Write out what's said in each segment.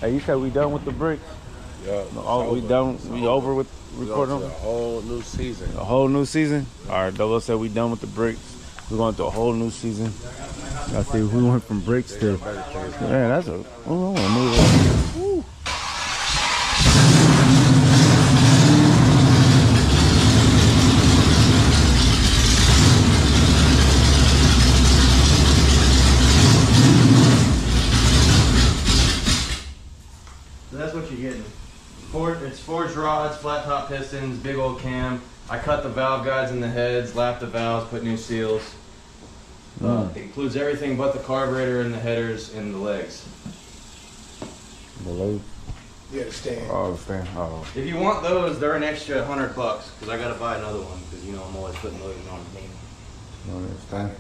Hey, you said we done with the bricks? Yeah. Oh, we done? We over with recording? A whole new season. A whole new season? All right, Douglas said we done with the bricks. We're going to a whole new season. I see we went from bricks to. Man, that's a. Oh, I want to move on. Woo. So that's what you're getting. It's forged rods, flat top pistons, big old cam. I cut the valve guides in the heads, lapped the valves, put new seals. It includes everything but the carburetor and the headers and the legs. The leg? Yeah, the stand. Oh, the stand. Oh. If you want those, they're an extra $100 because I gotta buy another one because you know I'm always putting motors on me. You understand?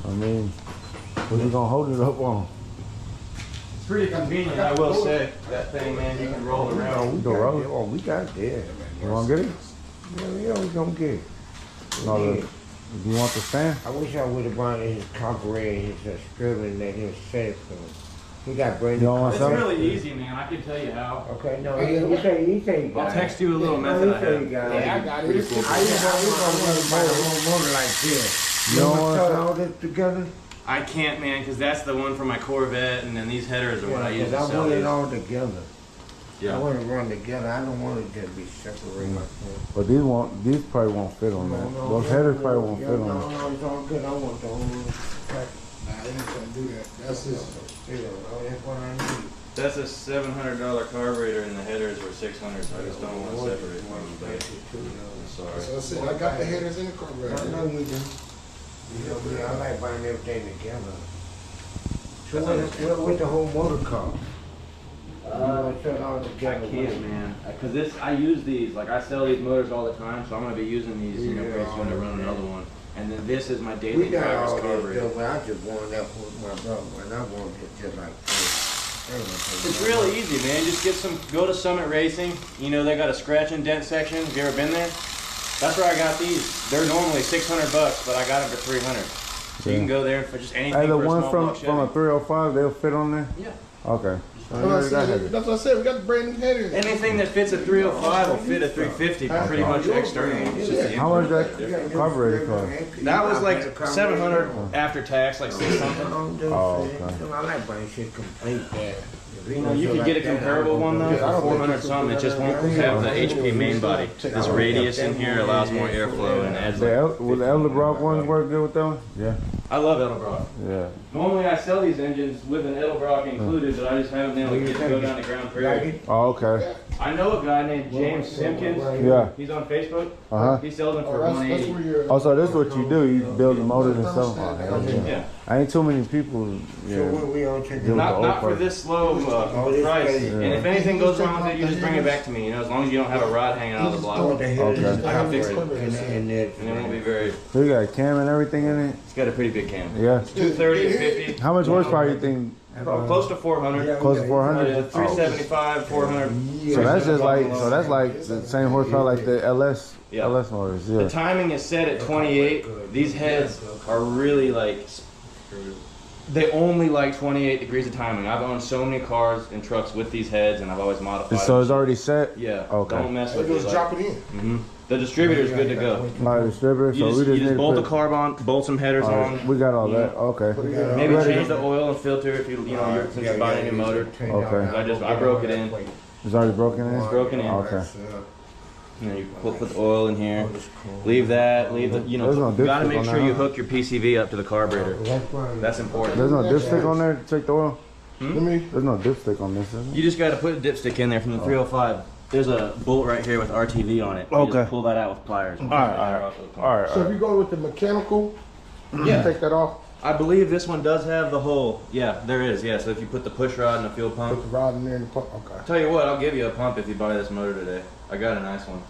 I mean, what you gonna hold it up on? It's pretty convenient, I will say. That thing, man, you can roll around. We can roll it. Oh, we got it there. You wanna get it? Yeah, we gonna get it. No, you want the stand? I wish I would have bought his carburetor, his scribbler, and let him set it for him. He got brand You new. don't want It's some? really easy, man. I can tell you how. Okay, no, he say he got I'll it. text you a little No, method I he say have. he got it. Yeah, I got it. I just want to buy the whole motor like this. You don't want cut some? all this together? I can't, man, because that's the one for my Corvette, and then these headers are what I use to I sell want it these. all together. I Yeah. want it run together. I don't want it to be separated. But these probably won't fit on that. Those headers probably won't fit on that. No, it's all good. I want the whole pack. Nah, they ain't gonna do that. That's just. That's what I need. That's a $700 carburetor, and the headers were $600, so I just don't want to separate them. But I'm sorry. So I said, I got the headers in the carburetor. I know you do. You know, but I like buying everything together. So what the whole motor cost? Set all I together. can't, man, because I use these, like I sell these motors all the time, so I'm gonna be using these, you know, pretty soon to run another one. And then this is my daily We got driver's all carburetor. this, but I just wanted that for my brother, and I wanted it just like this. It's really easy, man. Just go to Summit Racing. You know, they got a scratch and dent section. Have you ever been there? That's where I got these. They're normally $600, but I got them for $300. So you can go there for just anything Hey, the for a ones small from block a Chevy. 305, they'll fit on there? Yeah. Okay. That's what I said. We got the brand new headers. Anything that fits a 305 will fit a 350 pretty much external. It's just the How much import. that carburetor cost? That was like $700 after tax, like $6 something. Oh, okay. I like buying shit complete. You know, you could get a comparable one though for 400 something. It just won't have the HP main body. This radius in here allows more airflow and adds. Will the Edelbrock ones work good with them? Yeah. I love Edelbrock. Yeah. Normally I sell these engines with an Edelbrock included, but I just haven't been able to get to go down to Grand Prairie. Oh, okay. I know a guy named James Simpkins. Yeah. He's on Facebook. Uh-huh. He sells them for That's where 180. you're. Oh, so this is what you do. You build the motors and stuff. Oh, hell yeah. Yeah. I ain't too many people. So Yeah. what we on to Deal Not with the for old this low this price. crazy. And if anything goes wrong with it, you just bring it back to me. You know, as long as you don't have a rod hanging out of the block, Okay. I'll fix it. And and it won't be very. So you got a cam and everything in it? It's got a pretty big cam. Yeah. 230 and 50. How much horsepower you think? Close to 400. Close to 400? 375, 400. So that's just like, so that's like the same horsepower like the LS, Yeah. LS motors, The yeah. timing is set at 28. These heads are really like, they only like 28 degrees of timing. I've owned so many cars and trucks with these heads, and I've always modified So it's them. already set? Yeah. Okay. Don't mess They with it. just drop it in. Mm-hmm. The distributor's good to go. My distributor, You so just, we just you need just bolt to the put, carb on, bolt some headers on. we got all that, okay. Maybe Ready change to- the oil and filter if you know you're since you're buying a new motor. Okay. I broke it in. It's already broken in? It's broken in. Okay. You know, you put the oil in here. Leave that. Leave the. You know, There's no you gotta dipstick make on sure that, you huh? hook your PCV up to the carburetor. That's important. There's no dipstick on there to take the oil? Let me. There's no dipstick on this, is it? You just gotta put a dipstick in there from the 305. There's a bolt right here with RTV on it. You Okay. just pull that out with pliers. Alright, So if you go with the mechanical, Yeah. take that off. I believe this one does have the hole. Yeah, there is. Yeah, so if you put the push rod and the fuel Put pump. the rod in there and the pump. Okay. Tell you what, I'll give you a pump if you buy this motor today. I got a nice one.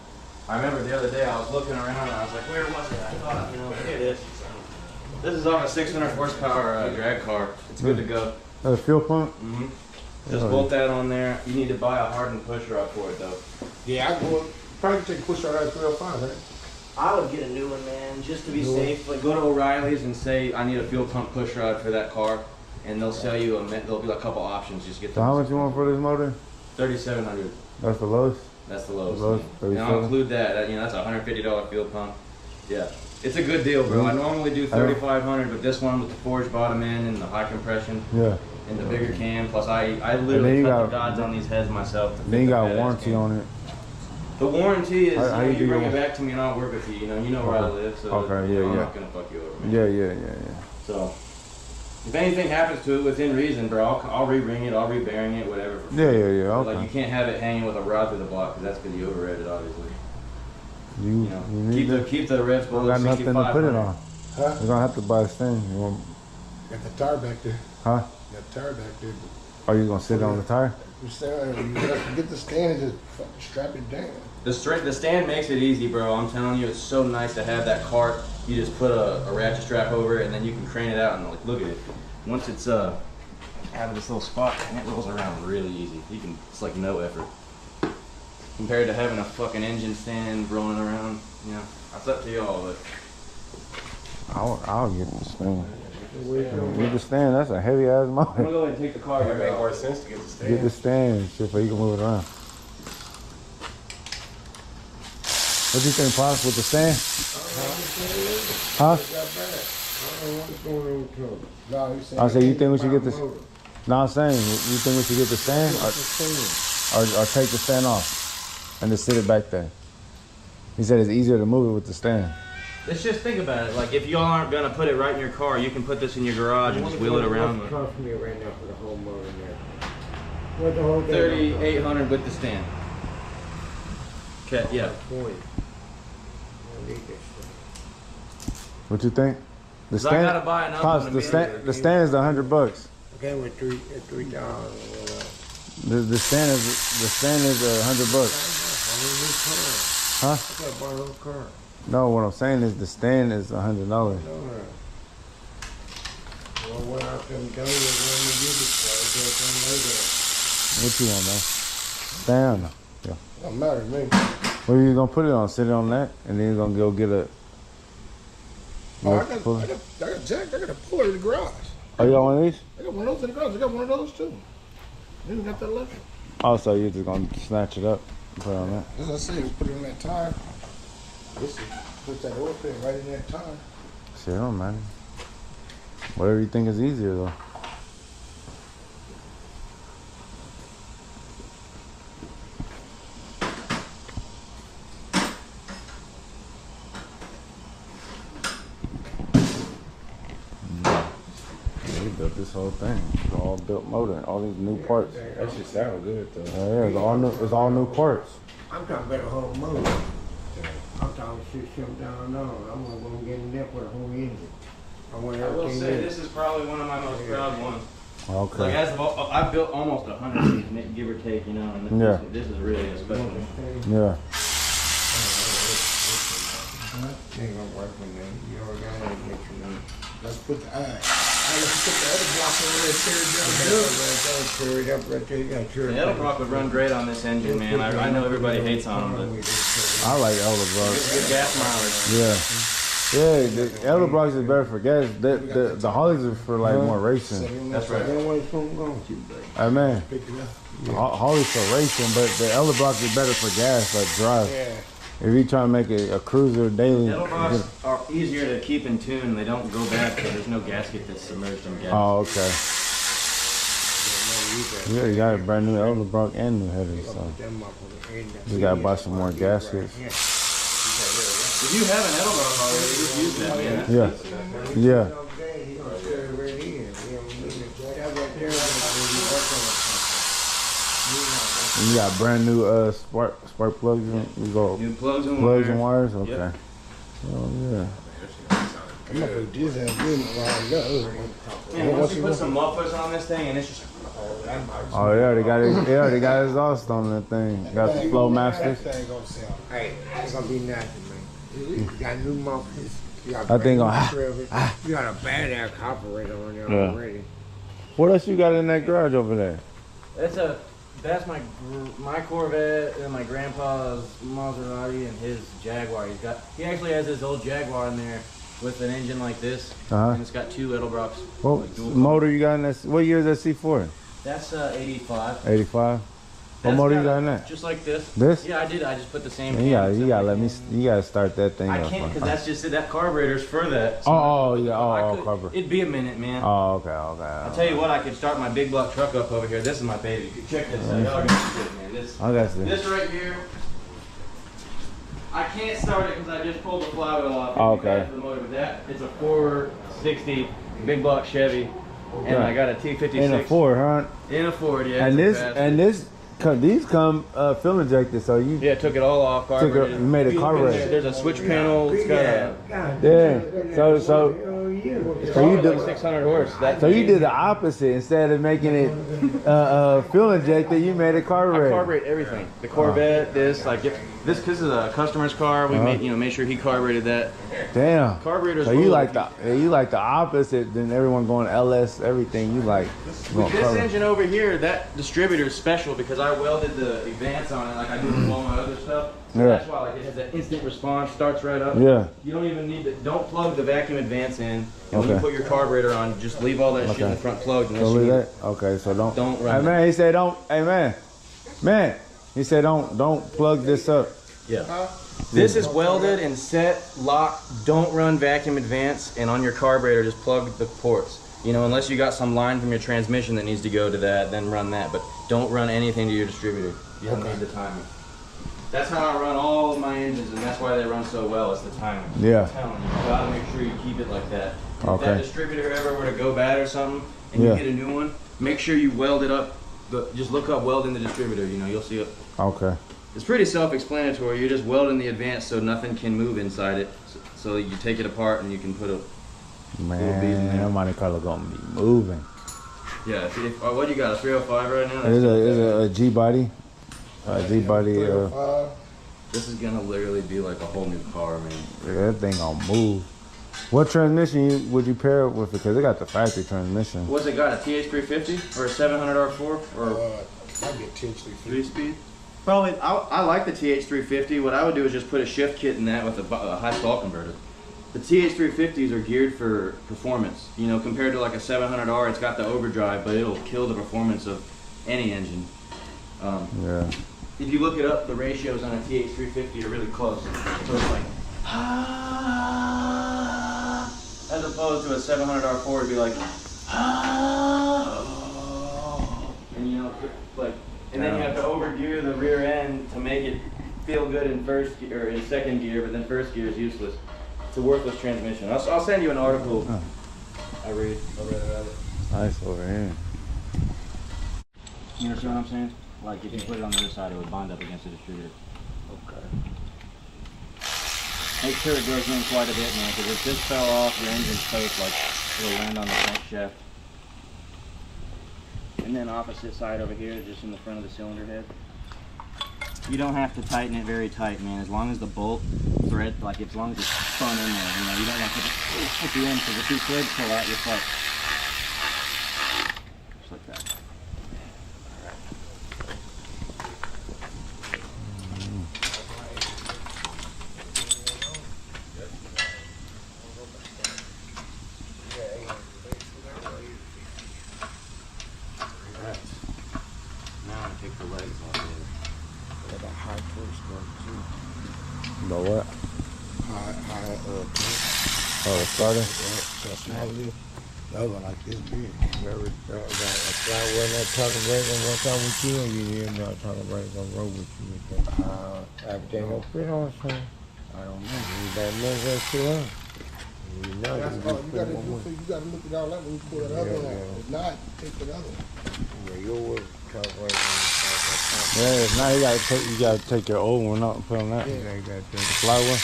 I remember the other day I was looking around and I was like, where was it? I thought, you know, here it is. This is off a 600 horsepower drag car. It's good to go. A fuel pump? Mm-hmm. Just bolt that on there. You need to buy a hardened push rod for it though. Yeah, I go. Probably take push rod out of 305, right? I would get a new one, man, just to be safe. Like, go to O'Reilly's and say, I need a fuel pump push rod for that car, and they'll sell you there'll be like a couple options. Just get So how much you want for this motor? 3,700. That's the lowest? That's the lowest. Lowest, And I'll 37? include that. You know, that's a $150 fuel pump. Yeah, it's a good deal, bro. I normally do 3,500, but this one with the forged bottom end and the high compression Yeah. and the bigger cam, plus I literally you cut the got- rods on these heads myself. To Then you fit got the a badass warranty cam. on it. The warranty is How you, you do you bring your- it back to me and I'll work with you. You know where I Okay. live, so Okay, you know, yeah, I'm yeah. not gonna fuck you over, man. Yeah. So if anything happens to it within reason, bro, I'll re-ring it, I'll re-bearing it, whatever. For Yeah, free. yeah, But, like, okay. you can't have it hanging with a rod through the block because that's gonna be overrated, obviously. You You know, need that? keep the revs We below got nothing to put it 6,500. on. Huh? We're gonna have to buy a stand. You want, Got the tire back there. huh? Got the tire back there. Are you gonna sit on the tire? You stand, you have to get the stand and just fucking strap it down. The stand makes it easy, bro. I'm telling you, it's so nice to have that cart. You just put a ratchet strap over it, and then you can crane it out and like look at it. Once it's out of this little spot, and it rolls around really easy. It's like no effort compared to having a fucking engine stand rolling around. You know, that's up to y'all, but I'll get the stand. Get the stand. That's a heavy ass I'm motor. gonna go ahead and take the car. It make more sense to get the stand. Get the stand and shit, so you can move it around. What do you think, Pops, with the stand? Huh? Got back. I don't know what's going on with trouble. No, you saying I say, you think we should get this? Motor. No, I'm saying, you think we should get the stand What's the stand? or take the stand off and just sit it back there? He said it's easier to move it with the stand. Let's just think about it. Like, if y'all aren't gonna put it right in your car, you can put this in your garage and just wheel it around. What's cost me right now for the whole motor and everything? What the whole thing? 3,800 with the stand. Okay, yeah. 20. I need this thing. What you think? The 'Cause I gotta buy another Pops, one the stand is $100. Okay, with $3. The stand is $100. Huh? I gotta buy a whole car. No, what I'm saying is the stand is $100. No, no. Well, when I come down, they're going to give it for it. They're going to lay there. What you want, man? Stand. Yeah. Don't matter to me. Where you gonna put it on? Sit it on that, and then you're gonna go get a. Oh, I got Jack. I got a puller in the garage. Oh, you got one of these? I got one of those in the garage. I got one of those too. You got that left. Oh, so you're just gonna snatch it up and put it on that? As I said, just put it in that tire. This is put that oil pan right in that tire. Shit, don't matter. Whatever you think is easier, though. He built this whole thing. It's all built motor, all these new parts. That shit sound good though. Yeah, it's all new parts. I'm talking about a whole motor. I'm talking shit down on. I'm going to go get in there with a whole engine. I want I will everything say in. this is probably one of my most proud ones. Like Okay. as of all, I've built almost 100 of these, give or take, you know. And Yeah. this is really a special one. Yeah. Ain't gonna work with me. You already got to get your name. Let's put the let's put the other block over there. Tear it down. Tear it up right there. You got to tear The it up. Edelbrock would run great on this engine, man. I know everybody hates on them, but I like Elderbrock. good gas mileage. Yeah. Yeah, the Elderbrocks is better for gas. The Harleys are for like more racing. That's right. That way it's gonna go. Hey man, Pick it up. Harley's for racing, but the Elderbrock is better for gas, like drive. Yeah. If you try to make a cruiser daily, Edelbrocks are easier to keep in tune. They don't go bad because there's no gasket that's submerged in gas. oh okay. Yeah, you got a brand new Elderbrock and new headers, so you gotta buy some more gaskets. If you have an Edelbrock already, just use that, man. Yeah, and you got brand new spark plugs. You go New plugs and plugs and wires. wires. Okay. Yep. Oh yeah. I'm gonna put this in lined up. Man, once you put some mufflers on this thing, and it's just Oh, they already got exhaust on that thing. Got the Flow Masters. That thing gonna sound. Hey, it's gonna be nothing, man. You got new mufflers. You got That thing brand gonna, new trailers. You got a badass operator on there Yeah. already. What else you got in that garage over there? it's a That's my Corvette and my grandpa's Maserati and his Jaguar. He actually has his old Jaguar in there with an engine like this, and it's got 2 Edelbrocks. What like motor you got in that? What year is that C4? That's 85. 85. What That's motor you got got in that? Just like this. This? Yeah, I did. I just put the same. You gotta let me. You gotta start that thing I up. can't because that's just it. That carburetor's for that. Carburetor. It'd be a minute, man. Oh, okay. I'll tell you what, I could start my big block truck up over here. This is my baby. Check this out. Y'all are gonna see it, man. This right here. I can't start it because I just pulled the flywheel off. Okay. The motor, but that it's a 460 big block Chevy, and I got a T56 In a Ford, huh? In a Ford, yeah. These come fuel injected, so you took it all off. you made a carburetor. There's a switch panel. It's got a So you like 600 horse. So you did the opposite. Instead of making it fuel injected, you made a I carburetor. carbureted everything. The Corvette, this is a customer's car. We made sure he carbureted that. Damn. Carburetors. So you like the opposite than everyone going LS everything. You like with this engine over here, that distributor is special because I welded the advance on it like I do with all my other stuff. So that's why it has that instant response, starts right up. Yeah. You don't even need to. Don't plug the vacuum advance in. And when you put your carburetor on, just leave all that shit in the front plugged. Okay, so don't run. Hey man, he said don't. Hey man. He said don't plug this up. Yeah. This is welded and set, locked. Don't run vacuum advance, and on your carburetor, just plug the ports. Unless you got some line from your transmission that needs to go to that, then run that. But don't run anything to your distributor. You don't need the timer. That's how I run all of my engines, and that's why they run so well. It's the timer. Yeah. I'm telling you, you gotta make sure you keep it like that. Okay. If that distributor ever were to go bad or something, and you get a new one, make sure you weld it up. Just look up welding the distributor. You'll see it. Okay. It's pretty self-explanatory. You're just welding the advance so nothing can move inside it. So you take it apart and you can put a little bead in there. That Monte Carlo gonna be moving. Yeah. What do you got? A 305 right now? It's a G body. G body. This is gonna literally be like a whole new car, man. That thing gonna move. What transmission would you pair it with? Because it got the factory transmission. What's it got? A TH350 or a 700 R4 or I get TH350. 3-speed? Probably. I like the TH350. What I would do is just put a shift kit in that with a high stall converter. The TH350s are geared for performance. Compared to like a 700R, it's got the overdrive, but it'll kill the performance of any engine. Yeah. If you look it up, the ratios on a TH350 are really close. So it's like, as opposed to a 700R4, it'd be like, and then you have to overgear the rear end to make it feel good in first gear or in second gear, but then first gear is useless. It's a worthless transmission. I'll send you an article. I read it. Nice over here. You understand what I'm saying? Like if you put it on the other side, it would bind up against the distributor. Okay. Make sure it goes in quite a bit, man, because if this fell off, your engine's toast, like it'll land on the front shaft. And then opposite side over here, just in the front of the cylinder head. You don't have to tighten it very tight, man. As long as the bolt thread, as long as it's spun in there, you don't have to put the end, because if two threads pull out, you're fucked. Just like that. The what? Oh, the starter? The other one like this big. Remember, I wasn't that talking break one time with you, and you didn't know talking break on road with you. Everything don't fit on, son. I don't know. You better move that shit up. You know, That's all you gotta do. You gotta look at all that when you pull that other one out. If not, take the other one. Yeah, your work talk break on. Yeah, now you gotta take your old one out and put on that. Yeah, you gotta take The fly one.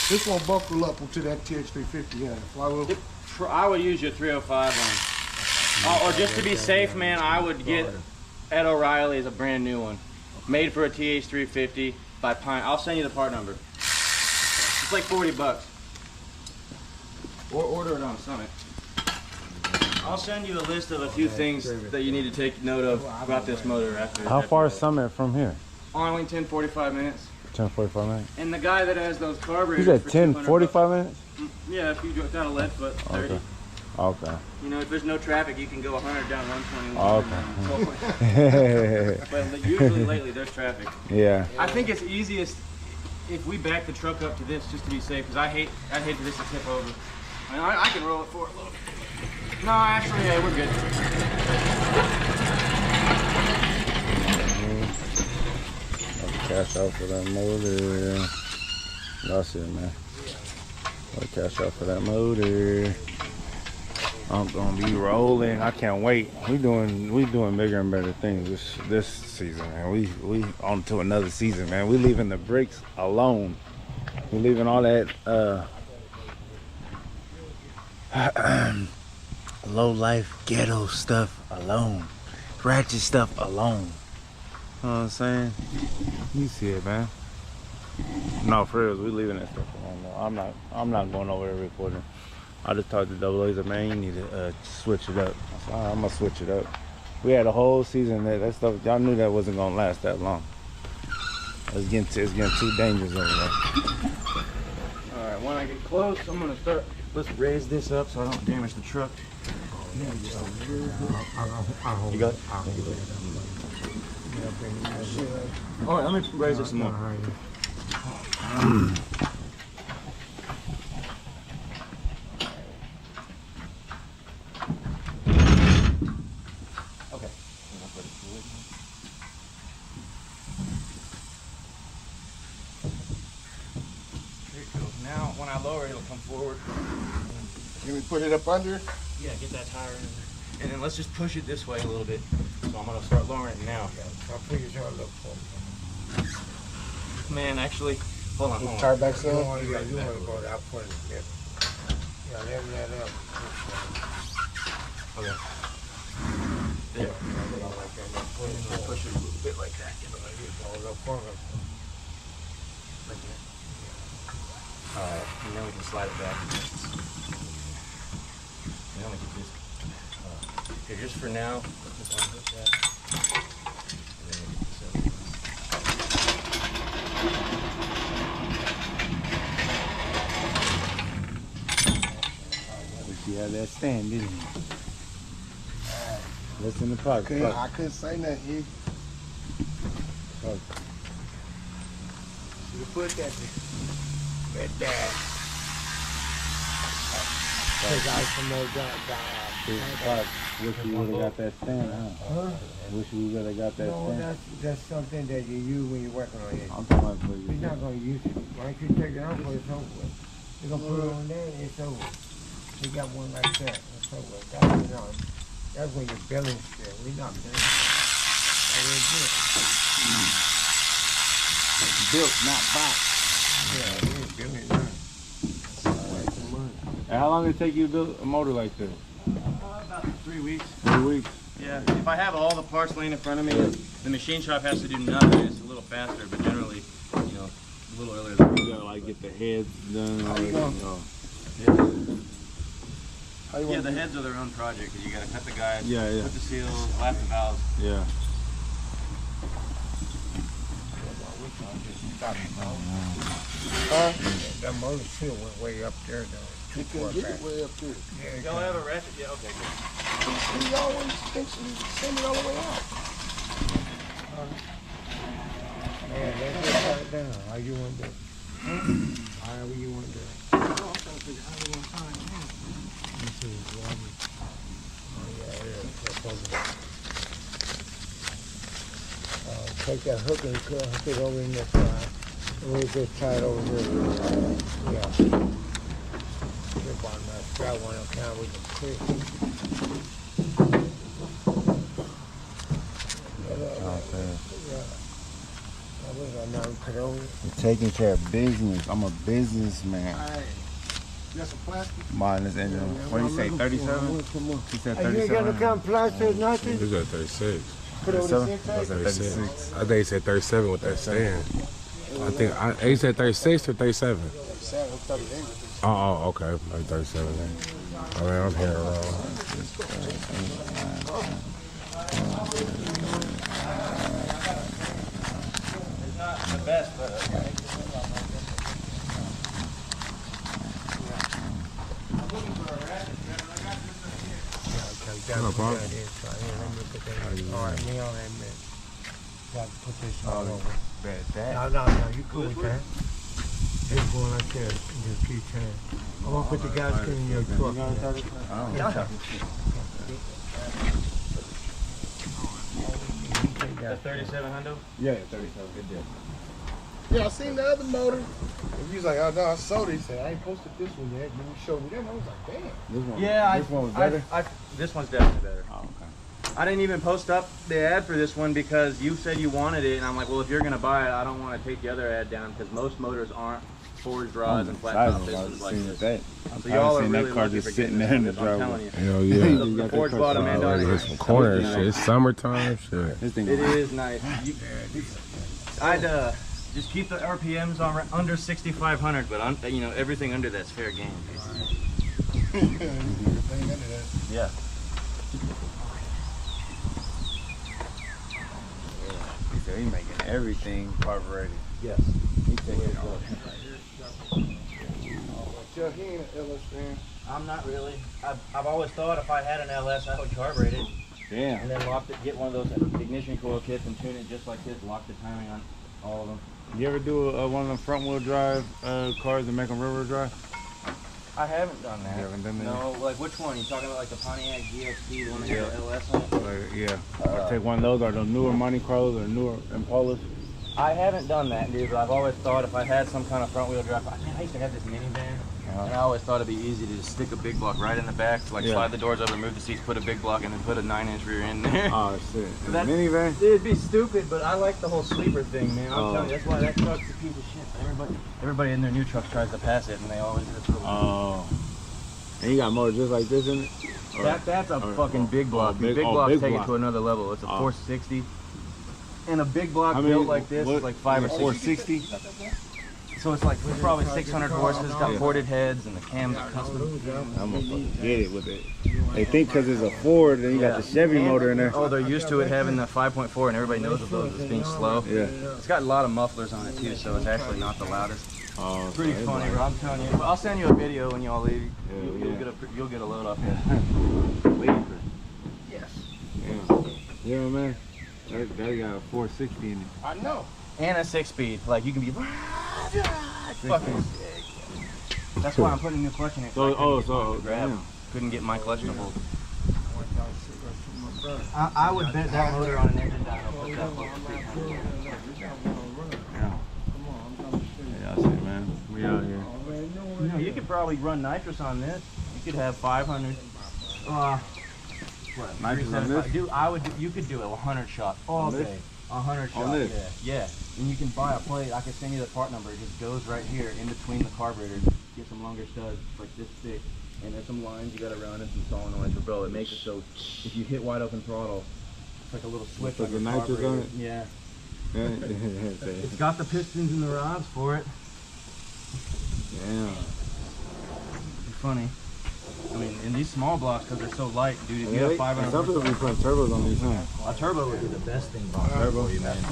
This one buckle up to that TH350, yeah. Flywheel. I would use your 305 one. Or just to be safe, man, I would get Ed O'Reilly's a brand new one. Made for a TH350 by Pine. I'll send you the part number. It's like $40. Or order it on Summit. I'll send you a list of a few things that you need to take note of about this motor after. How far is Summit from here? Arlington, 45 minutes. 10:45 minutes. And the guy that has those carburetors. You said for 10, 200 45 minutes? bucks- Yeah, if you got a left foot, 30. Okay. Okay. You know, if there's no traffic, you can go 100 down 121. Okay. But usually lately there's traffic. Yeah. I think it's easiest if we back the truck up to this just to be safe, because I'd hate for this to tip over. I mean, I can roll it forward a little bit. No, actually, yeah, we're good. Cash out for that motor. That's it, man. I'll cash out for that motor. I'm gonna be rolling. I can't wait. We doing bigger and better things this season, man. We on to another season, man. We leaving the bricks alone. We leaving all that low life ghetto stuff alone. Ratchet stuff alone. You know what I'm saying? You see it, man. No, for real, we leaving that stuff alone. No, I'm not going over there recording. I just talked to Double A, said, man, you need to switch it up. I said, all right, I'm gonna switch it up. We had a whole season that stuff. Y'all knew that wasn't gonna last that long. It's getting too dangerous over there. All right, when I get close, I'm gonna start. Let's raise this up so I don't damage the truck. You got it? All right, let me raise this some more. Okay. There it goes. Now, when I lower it, it'll come forward. Can we put it up under? Yeah, get that tire in there. And then let's just push it this way a little bit. So I'm gonna start lowering it now. I'll figure it out. Look for Man, actually, hold on. Tire back you. some? You want to go there. I'll put it there. Yeah, level that up. Okay. There. Push it a little bit like that. Get it like this. Like that. Alright, and then we can slide it back. And then we can just, here, just for now, just unhook that. And then we can set it. You had that stand, didn't you? Listen to Puck. I couldn't say nothing. You put that there. Take out some more Puck, wish you would have got that stand, huh? Wish you would have got that No, stand. that's something that you use when you're working on it. I'm talking about for You're you. not gonna use it. Once you take it off, it's over with. You're gonna put it on there, it's over. We got one like that. It's over. That's when you're billing still. We're not billing. That is it. Built, not bought. Yeah, we're billing now. And how long did it take you to build a motor like this? About 3 weeks. 3 weeks. Yeah, if I have all the parts laying in front of me, the machine shop has to do nothing. It's a little faster, but generally, you know, a little earlier than You gotta like get the heads done. How you going? How you Yeah, want the heads are their own project. You gotta cut the guides, Yeah, yeah. put the seals, lap the valves. Yeah. That motor still went way up there though. You couldn't get it way up there. Yeah, Y'all have a ratchet? Yeah, okay, good. You always think you send it all the way out. yeah, let's get that down. How you want to do it? However you want to do it. This is one. Oh yeah, that's over. Take that hook and hook it over in the side. We'll just tie it over here. Yeah. Grip on that strap one account with the clip. You're taking care of business. I'm a businessman. Alright. You got some plastic? Mine is engine. What do you say, 37? He said You ain't got no 37. kind of plastic, nothing? He said 36. Put it over the 37? same I said 36. I think he said 37 with that stand. He said 36 or 37. Saturday, Oh, okay. Like 37. I mean, I'm here wrong. It's not the best, but No problem. Alright, me on that man. Got to put this all over. No, you cool with that. Just going like that, just keep turning. I'm gonna put the gas can in your truck. that's 37 hundo. Yeah, 37. Good deal. Yeah, I seen the other motor. He was like, oh no, I sold it. He said, I ain't posted this one yet. Then he showed me that. And I was like, damn. This one. Yeah, This one was better. This one's definitely better. Oh, okay. I didn't even post up the ad for this one because you said you wanted it, and I'm like, well, if you're gonna buy it, I don't want to take the other ad down because most motors aren't forged rods and flat top pistons like this. So y'all are really lucky for getting there in the this. I'm telling you. Hell yeah. The forged bottom end on There's some corner and shit. It's summertime shit. This thing It is nice. I'd just keep the RPMs on under 6,500, but you know everything under that's fair game. Yeah. He said he making everything carbureted. Yes. He taking it all. Tell he ain't an LS fan. I'm not really. I've always thought if I had an LS, I would carburate it Damn. and then get one of those ignition coil kits and tune it just like this. Lock the timing on all of them. You ever do one of them front wheel drive cars and make them rear wheel drive? I haven't done that. You haven't done that? No, like which one? You talking about like the Pontiac GXP, the one that has the LS on it? Like, yeah. Or take one of those, or the newer Monte Carlos, or newer Impalas. I haven't done that, dude, but I've always thought if I had some kind of front wheel drive, man, I used to have this minivan, and I always thought it'd be easy to just stick a big block right in the back, like slide the doors over, move the seats, put a big block, and then put a 9-inch rear in there. Oh shit. That- Minivan? It'd be stupid, but I like the whole sleeper thing, man. I'm telling you, that's why that truck's a piece of shit. Everybody in their new trucks tries to pass it, and they always hit it. Oh. And you got motors just like this in it? That's a fucking big block. big- Big oh, blocks big take block. it to another level. It's a 460. And a big block built like this is like 5 or 6. 460? So it's like probably 600 horses, got ported heads, and the cams are custom. I'm gonna fucking get it with it. They think because it's a Ford, then you got the Chevy motor in there. Oh, they're used to it having the 5.4, and everybody knows of those as being slow. Yeah. It's got a lot of mufflers on it too, so it's actually not the loudest. Oh, Pretty so funny, it's bro. I'm telling you. I'll send you a video when y'all leave. You'll get a load off here. Yes. Yeah, man. That got a 460 in it. I know. And a 6-speed. Like you can be fucking sick. That's why I'm putting a new clutch in it. So, grab. damn. Couldn't get my clutch to hold. I would bet that motor on an engine dyno put that close to 300. Yeah, I see, man. We out here. You know, you could probably run nitrous on this. You could have 500. Nitrous on this? Dude, you could do a 100 shot all day. 100 shot. On this? Yeah. And you can buy a plate. I can send you the part number. It just goes right here in between the carburetors. Get some longer studs, like this thick. And there's some lines you gotta run and some solenoids. But bro, it makes it so if you hit wide open throttle, it's like a little switch Put on the your nitrous on carburetor. it? Yeah. Yeah. It's got the pistons and the rods for it. Damn. It's funny. I mean, in these small blocks, because they're so light, dude, if you have 500 Some people be putting turbos on these, huh? a turbo would be the best thing about Turbo? for you, man. You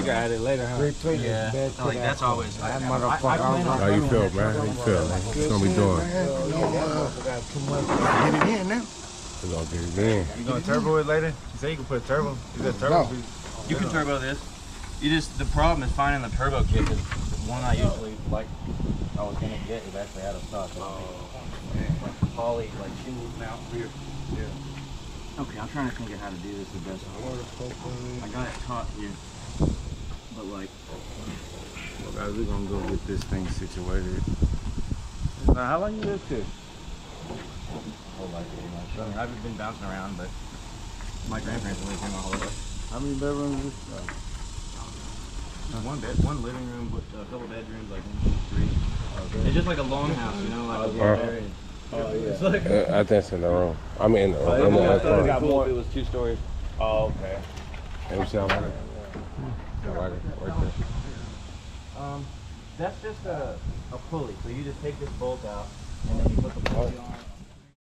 can add it later, huh? Yeah, like that's always. That I motherfucker. plan on How you feel, man? How you feel? What's gonna be doing? Get it in now. We're gonna get it in. You gonna turbo it later? You say you can put a turbo? Is that turbo? No. You can turbo this. The problem is finding the turbo kit. Because the one I usually I was gonna get is actually out of stock. Like poly, like shingle mount rear. Yeah. Okay, I'm trying to think of how to do this the best way. I got it taught here, but like. Well, guys, we're gonna go get this thing situated. Now, how long you live to? Whole life pretty much. I mean, I've been bouncing around, but my grandparents lived here my whole life. How many bedrooms is this? One living room, with a couple bedrooms, like 1, 2, 3. Okay. It's just like a long house, you know, like Oh, yeah. it's like I think it's in the room. I mean, in the room. it In the would be car. cool if it was 2 stories. Oh, okay. Let me see how many. Right there. That's just a pulley. So you just take this bolt out, and then you put the pulley on.